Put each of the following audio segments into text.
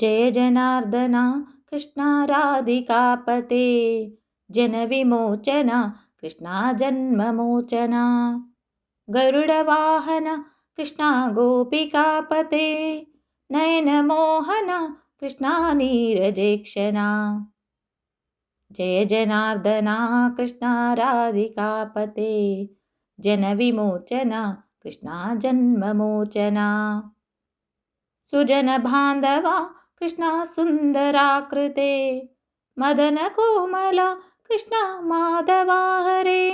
जय जनार्दन कृष्णा राधिकापते जनविमोचन कृष्णा जन्ममोचना गरुडवाहन कृष्णा गोपिकापते नयनमोहन कृष्णा नीरजेक्षणा जय जनार्दना कृष्णा राधिकापते जनविमोचन कृष्णा जन्ममोचना सुजनबान्धवा कृष्णा सुन्दराकृते मदनकोमला कृष्णा माधवा हरे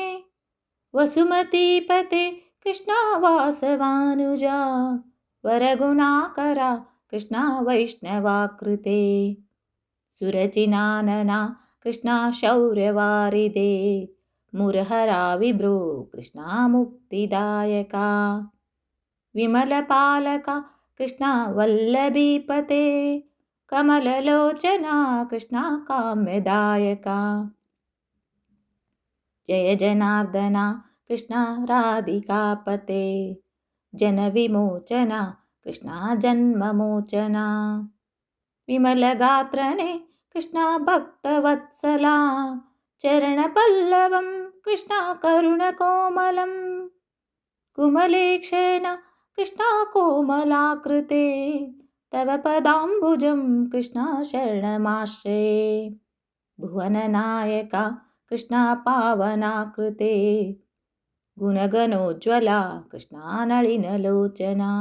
वसुमतीपते कृष्णा वासवानुजा वरगुणाकरा कृष्णा वैष्णवाकृते सुरचिनानना कृष्णा शौर्यवारिदे मुरहरा विभ्रो कृष्णा मुक्तिदायका विमलपालका कृष्णा वल्लभीपते कमललोचना कृष्णा काम्यदायका जय जनार्दना कृष्णा राधिकापते जनविमोचना कृष्णा जन्ममोचना विमलगात्रने कृष्णा भक्तवत्सला चरणपल्लवं कृष्णा करुणकोमलं कुमलेक्षण कृष्णा कोमलाकृते तव पदाम्बुजं कृष्णा शरणमाश्रये भुवननायका कृष्णा पावनाकृते गुणगणोज्ज्वला कृष्णा नളിनलोचना।